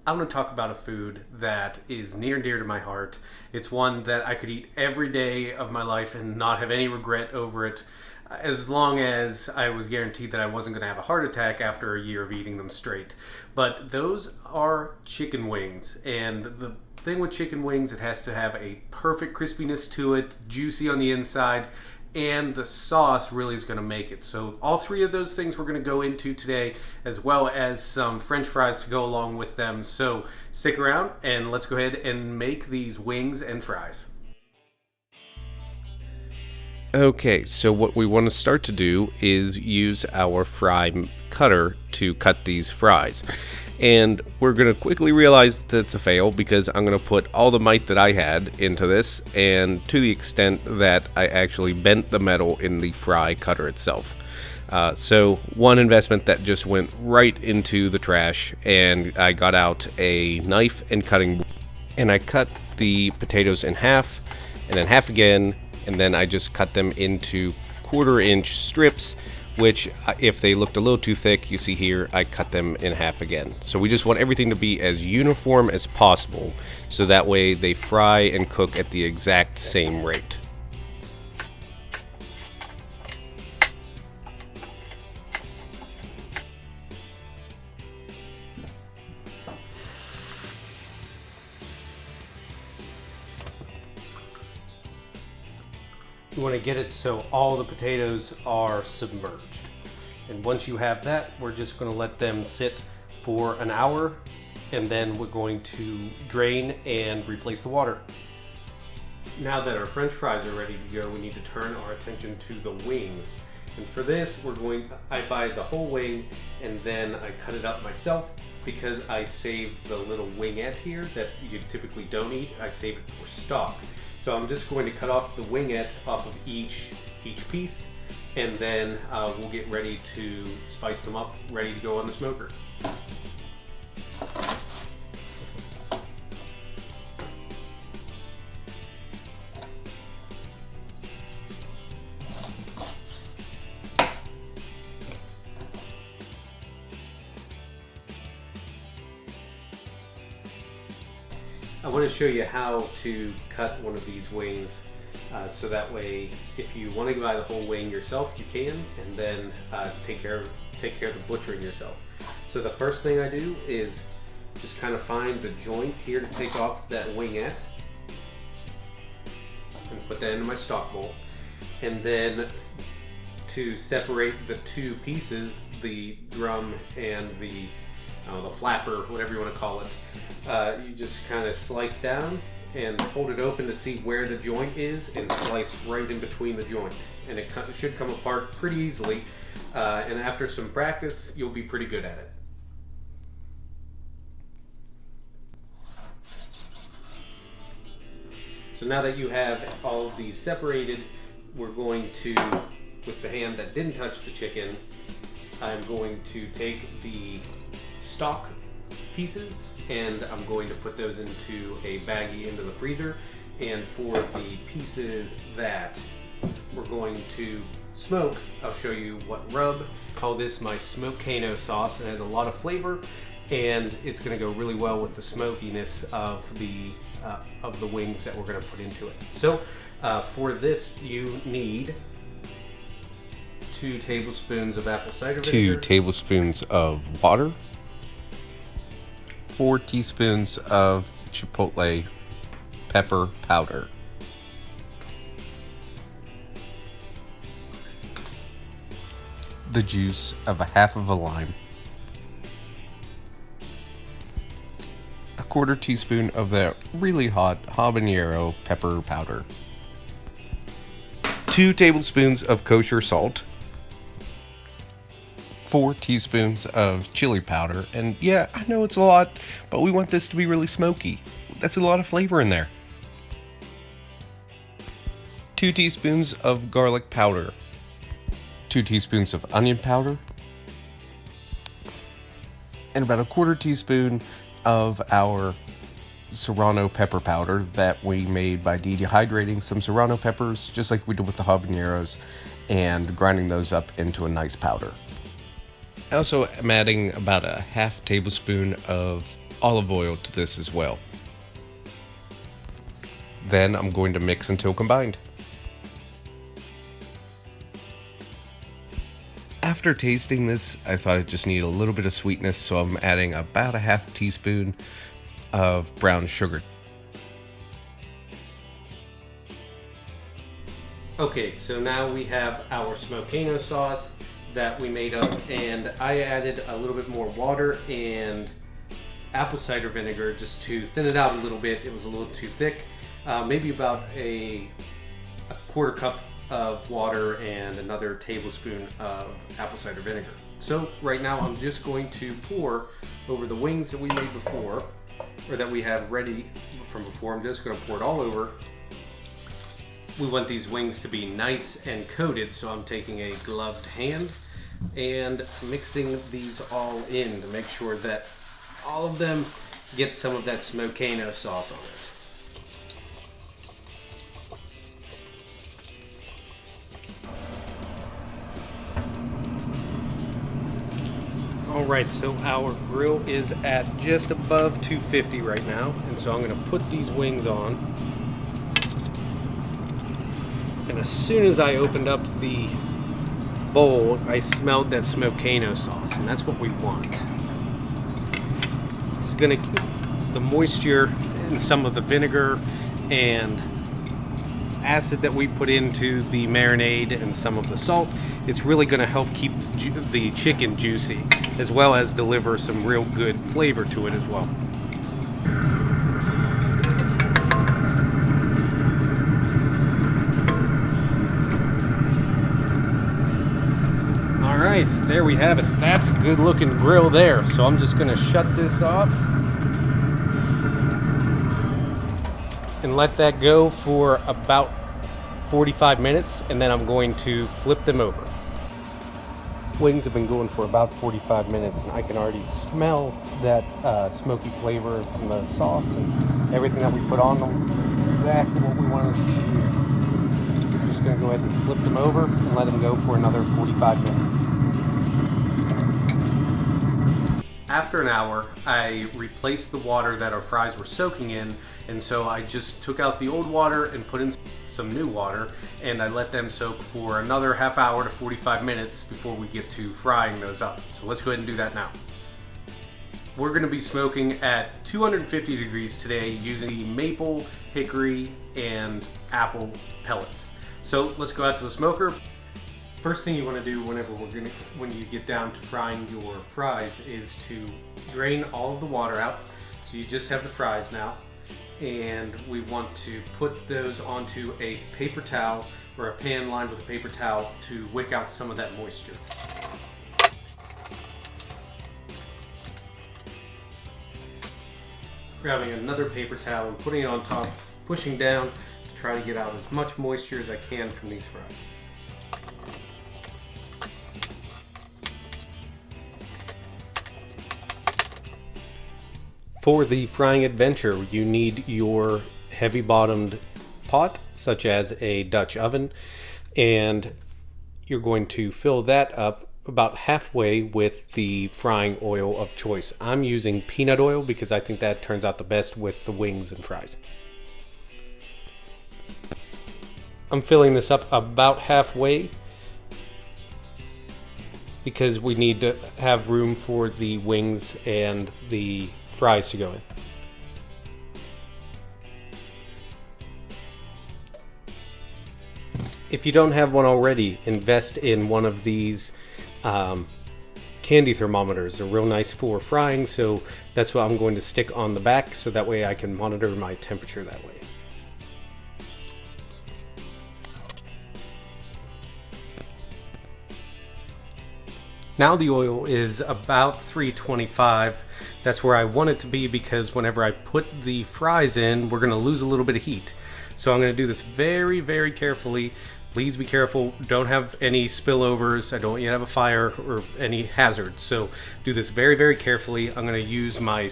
I'm going to talk about a food that is near and dear to my heart. It's one that I could eat every day of my life and not have any regret over it, as long as I was guaranteed that I wasn't going to have a heart attack after a year of eating them straight. But those are chicken wings. And the thing with chicken wings, it has to have a perfect crispiness to it, juicy on the inside, and the sauce really is going to make it. So all three of those things we're going to go into today, as well as some French fries to go along with them. So stick around and let's go ahead and make these wings and fries. Okay, so what we want to start to do is use our fry cutter to cut these fries. And we're going to quickly realize that it's a fail because I'm going to put all the might that I had into this, and to the extent that I actually bent the metal in the fry cutter itself. So one investment that just went right into the trash, and I got out a knife and cutting board, and I cut the potatoes in half, and then half again, and then I just cut them into 1/4 inch strips, which if they looked a little too thick, you see here, I cut them in half again. So we just want everything to be as uniform as possible, so that way they fry and cook at the exact same rate. You want to get it so all the potatoes are submerged. And once you have that, we're just going to let them sit for an hour, and then we're going to drain and replace the water. Now that our French fries are ready to go, we need to turn our attention to the wings. And for this, I buy the whole wing and then I cut it up myself, because I save the little wingette here that you typically don't eat. I save it for stock. So I'm just going to cut off the wingette off of each piece, and then we'll get ready to spice them up, ready to go on the smoker. I want to show you how to cut one of these wings, so that way if you want to buy the whole wing yourself, you can, and then take care of the butchering yourself. So the first thing I do is just kind of find the joint here to take off that wingette and put that into my stock bowl. And then to separate the two pieces, the drum and the flapper, whatever you want to call it, you just kind of slice down and fold it open to see where the joint is, and slice right in between the joint, and it should come apart pretty easily, and after some practice you'll be pretty good at it. So now that you have all of these separated, we're going to, with the hand that didn't touch the chicken, I'm going to take the stock pieces and I'm going to put those into a baggie into the freezer. And for the pieces that we're going to smoke, I'll show you what rub. I call this my smokano sauce. It has a lot of flavor, and it's going to go really well with the smokiness of the wings that we're going to put into it. So for this, you need 2 tablespoons of apple cider vinegar, 2 tablespoons of water, 4 teaspoons of chipotle pepper powder, the juice of a half of a lime, 1/4 teaspoon of the really hot habanero pepper powder, 2 tablespoons of kosher salt, 4 teaspoons of chili powder, and yeah, I know it's a lot, but we want this to be really smoky. That's a lot of flavor in there. 2 teaspoons of garlic powder, 2 teaspoons of onion powder, and about 1/4 teaspoon of our serrano pepper powder that we made by dehydrating some serrano peppers, just like we did with the habaneros, and grinding those up into a nice powder. I also am adding about a 1/2 tablespoon of olive oil to this as well. Then I'm going to mix until combined. After tasting this, I thought it just needed a little bit of sweetness, so I'm adding about a half teaspoon of brown sugar. Okay, so now we have our smokino sauce that we made up, and I added a little bit more water and apple cider vinegar just to thin it out a little bit. It was a little too thick. Maybe about a quarter cup of water and another tablespoon of apple cider vinegar. So right now I'm just going to pour over the wings that we made before, or that we have ready from before. I'm just going to pour it all over. We want these wings to be nice and coated, so I'm taking a gloved hand and mixing these all in to make sure that all of them get some of that smokino sauce on it. Alright, so our grill is at just above 250 right now, and so I'm going to put these wings on. And as soon as I opened up the bowl, I smelled that smokino sauce, and that's what we want. It's going to keep the moisture and some of the vinegar and acid that we put into the marinade and some of the salt. It's really going to help keep the chicken juicy, as well as deliver some real good flavor to it as well. Alright, there we have it. That's a good looking grill there. So I'm just going to shut this off and let that go for about 45 minutes, and then I'm going to flip them over. Wings have been going for about 45 minutes, and I can already smell that smoky flavor from the sauce and everything that we put on them. It's exactly what we want to see here. I'm just going to go ahead and flip them over and let them go for another 45 minutes. After an hour, I replaced the water that our fries were soaking in, and so I just took out the old water and put in some new water, and I let them soak for another half hour to 45 minutes before we get to frying those up. So let's go ahead and do that now. We're going to be smoking at 250 degrees today using the maple, hickory, and apple pellets. So let's go out to the smoker. First thing you want to do when you get down to frying your fries is to drain all of the water out. So you just have the fries now, and we want to put those onto a paper towel or a pan lined with a paper towel to wick out some of that moisture. Grabbing another paper towel and putting it on top, pushing down to try to get out as much moisture as I can from these fries. For the frying adventure, you need your heavy bottomed pot, such as a Dutch oven, and you're going to fill that up about halfway with the frying oil of choice. I'm using peanut oil because I think that turns out the best with the wings and fries. I'm filling this up about halfway because we need to have room for the wings and the fries to go in. If you don't have one already, invest in one of these candy thermometers. They're real nice for frying, so that's what I'm going to stick on the back so that way I can monitor my temperature that way. Now the oil is about 325. That's where I want it to be because whenever I put the fries in, we're going to lose a little bit of heat. So I'm going to do this very, very carefully. Please be careful. Don't have any spillovers. I don't want you to have a fire or any hazards. So do this very, very carefully. I'm going to use my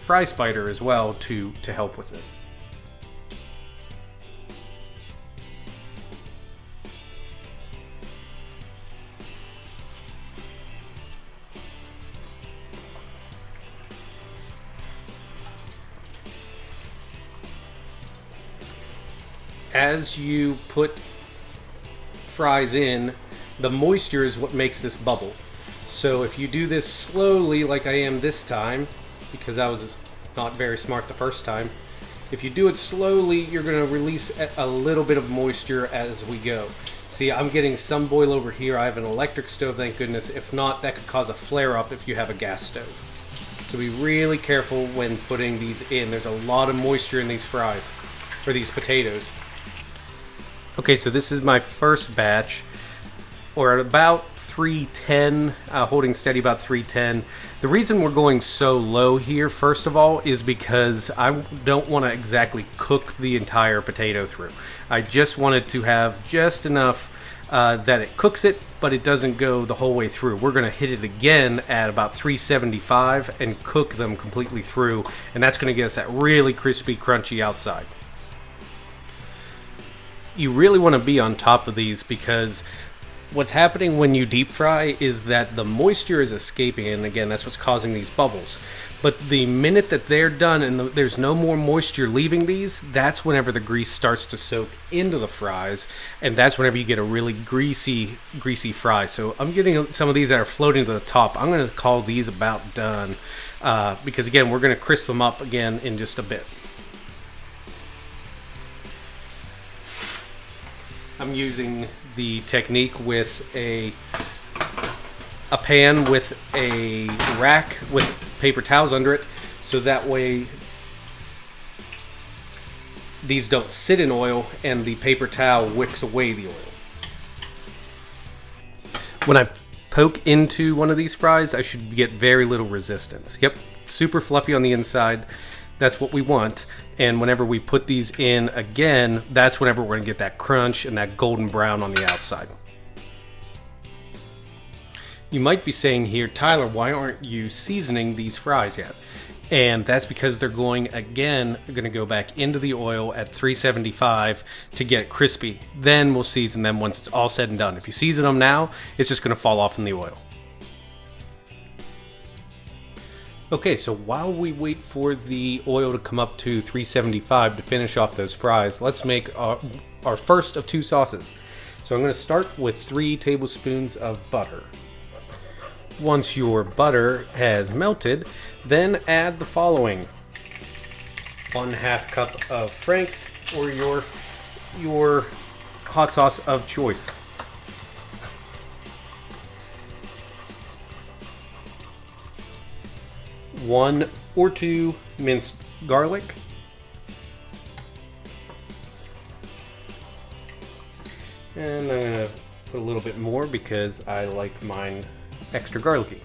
fry spider as well to help with this. as you put fries in, the moisture is what makes this bubble. So if you do this slowly like I am this time, because I was not very smart the first time, if you do it slowly, you're going to release a little bit of moisture as we go. See, I'm getting some boil over here. I have an electric stove, thank goodness. If not, that could cause a flare-up if you have a gas stove. So be really careful when putting these in. There's a lot of moisture in these fries, or these potatoes. Okay, so this is my first batch. We're at about 310, holding steady about 310. The reason we're going so low here, first of all, is because I don't want to exactly cook the entire potato through. I just want it to have just enough that it cooks it, but it doesn't go the whole way through. We're going to hit it again at about 375 and cook them completely through, and that's going to get us that really crispy, crunchy outside. You really want to be on top of these because what's happening when you deep fry is that the moisture is escaping, and again, that's what's causing these bubbles. But the minute that they're done and there's no more moisture leaving these, that's whenever the grease starts to soak into the fries, and that's whenever you get a really greasy fry. So I'm getting some of these that are floating to the top. I'm going to call these about done because again, we're going to crisp them up again in just a bit. I'm using the technique with a pan with a rack with paper towels under it, so that way these don't sit in oil and the paper towel wicks away the oil. When I poke into one of these fries, I should get very little resistance. Yep, super fluffy on the inside. That's what we want. And whenever we put these in again, that's whenever we're gonna get that crunch and that golden brown on the outside. You might be saying here, Tyler, why aren't you seasoning these fries yet? And that's because they're gonna go back into the oil at 375 to get crispy. Then we'll season them once it's all said and done. If you season them now, it's just gonna fall off in the oil. Okay, so while we wait for the oil to come up to 375 to finish off those fries, let's make our first of two sauces. So I'm going to start with 3 tablespoons of butter. Once your butter has melted, then add the following: 1/2 cup of Frank's or your hot sauce of choice. 1 or 2 minced garlic, and I'm going to put a little bit more because I like mine extra garlicky.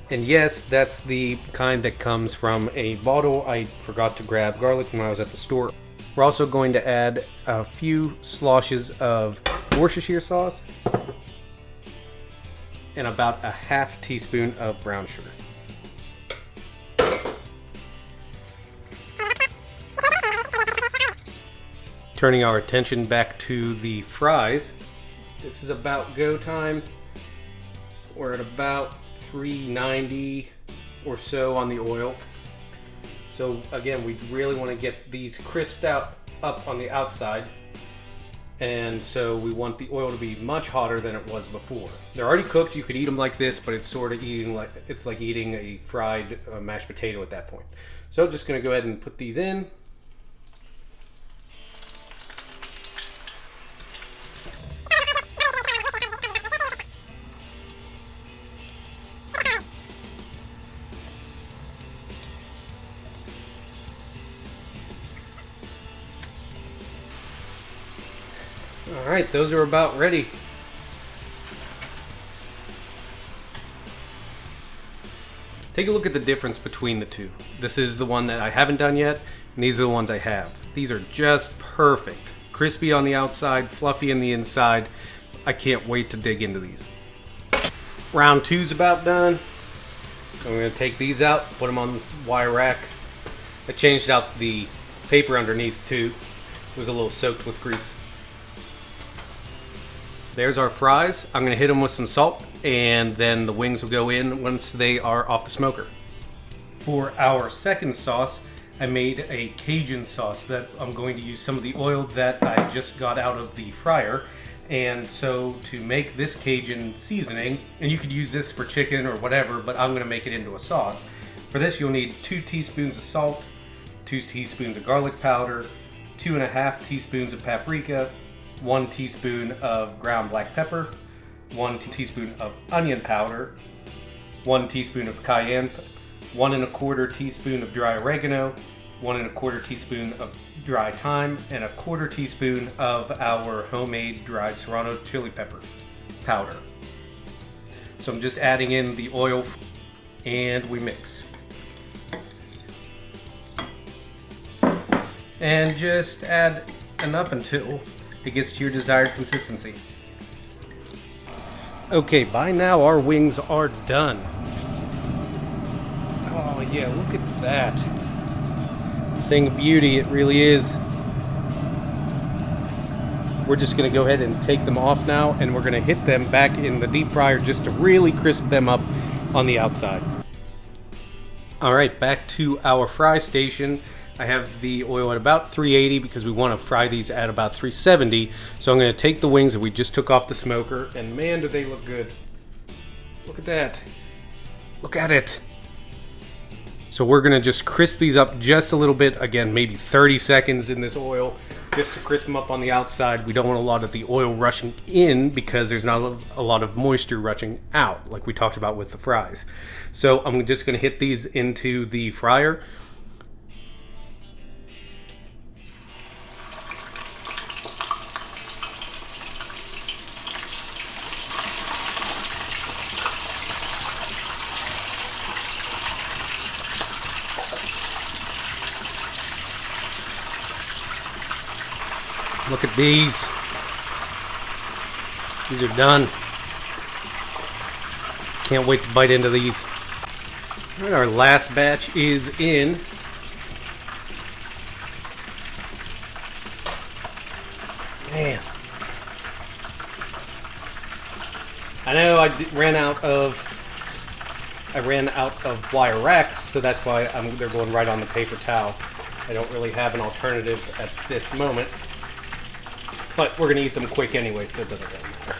And yes, that's the kind that comes from a bottle. I forgot to grab garlic when I was at the store. We're also going to add a few sloshes of Worcestershire sauce and about 1/2 teaspoon of brown sugar. Turning our attention back to the fries, this is about go time. We're at about 390 or so on the oil. So again, we really want to get these crisped up on the outside. And so we want the oil to be much hotter than it was before. They're already cooked. You could eat them like this, but it's sort of like eating a fried mashed potato at that point. So just going to go ahead and put these in. Alright, those are about ready. Take a look at the difference between the two. This is the one that I haven't done yet, and these are the ones I have. These are just perfect. Crispy on the outside, fluffy on the inside. I can't wait to dig into these. Round 2's about done. I'm going to take these out, put them on the wire rack. I changed out the paper underneath too. It was a little soaked with grease. There's our fries. I'm going to hit them with some salt, and then the wings will go in once they are off the smoker. For our second sauce, I made a Cajun sauce that I'm going to use some of the oil that I just got out of the fryer. And so to make this Cajun seasoning, and you could use this for chicken or whatever, but I'm gonna make it into a sauce. For this, you'll need 2 teaspoons of salt, 2 teaspoons of garlic powder, 2.5 teaspoons of paprika, 1 teaspoon of ground black pepper, 1 teaspoon of onion powder, 1 teaspoon of cayenne, 1¼ teaspoon of dry oregano, 1¼ teaspoon of dry thyme, and 1/4 teaspoon of our homemade dried serrano chili pepper powder. So I'm just adding in the oil and we mix. And just add enough until it gets to your desired consistency. Okay, by now our wings are done. Oh yeah, look at that. Thing of beauty, it really is. We're just gonna go ahead and take them off now, and we're gonna hit them back in the deep fryer just to really crisp them up on the outside. All right, back to our fry station. I have the oil at about 380 because we want to fry these at about 370. So I'm going to take the wings that we just took off the smoker, and man, do they look good. Look at that. Look at it. So we're going to just crisp these up just a little bit. Again, maybe 30 seconds in this oil just to crisp them up on the outside. We don't want a lot of the oil rushing in because there's not a lot of moisture rushing out like we talked about with the fries. So I'm just going to hit these into the fryer. Look at these. These are done. Can't wait to bite into these. All right, our last batch is in. Man. I know I ran out of wire racks, so that's why they're going right on the paper towel. I don't really have an alternative at this moment. But we're going to eat them quick anyway, so it doesn't really matter.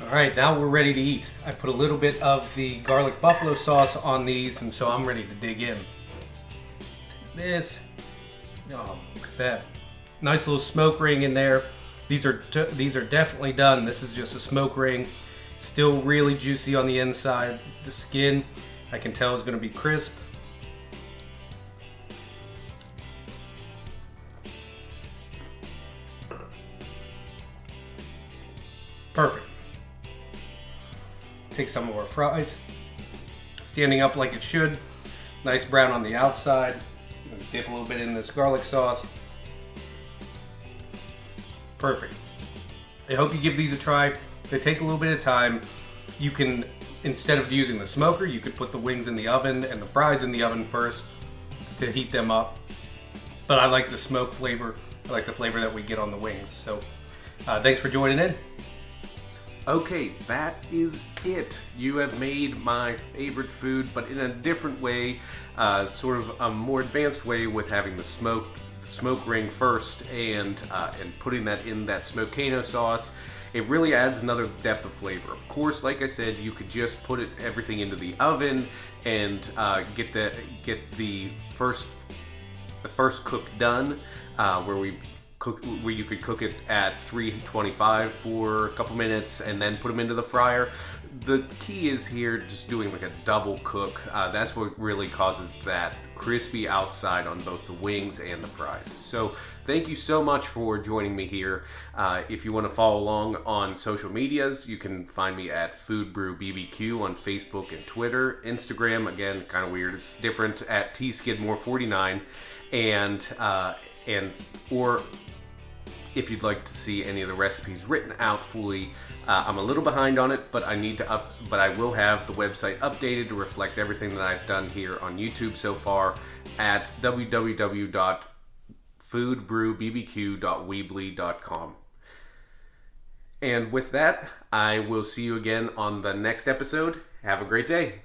Alright, now we're ready to eat. I put a little bit of the garlic buffalo sauce on these, and so I'm ready to dig in. This, oh, look at that. Nice little smoke ring in there. These are definitely done. This is just a smoke ring. Still really juicy on the inside. The skin, I can tell, is going to be crisp. Perfect. Take some of our fries, standing up like it should. Nice brown on the outside. Dip a little bit in this garlic sauce. Perfect. I hope you give these a try. They take a little bit of time. You can, instead of using the smoker, you could put the wings in the oven and the fries in the oven first to heat them up. But I like the smoke flavor. I like the flavor that we get on the wings. So thanks for joining in. Okay, that is it. You have made my favorite food, but in a different way, sort of a more advanced way, with having the smoke ring first and putting that in that smokano sauce. It really adds another depth of flavor. Of course, like I said, you could just put everything into the oven and get the first cook done, where you could cook it at 325 for a couple minutes and then put them into the fryer. The key is here just doing like a double cook. That's what really causes that crispy outside on both the wings and the fries. So thank you so much for joining me here. If you want to follow along on social medias, you can find me at Food Brew BBQ on Facebook and Twitter. Instagram, again, kind of weird, it's different, at tskidmore49, or if you'd like to see any of the recipes written out fully. I'm a little behind on it, but I will have the website updated to reflect everything that I've done here on YouTube so far at www.foodbrewbbq.weebly.com. And with that, I will see you again on the next episode. Have a great day.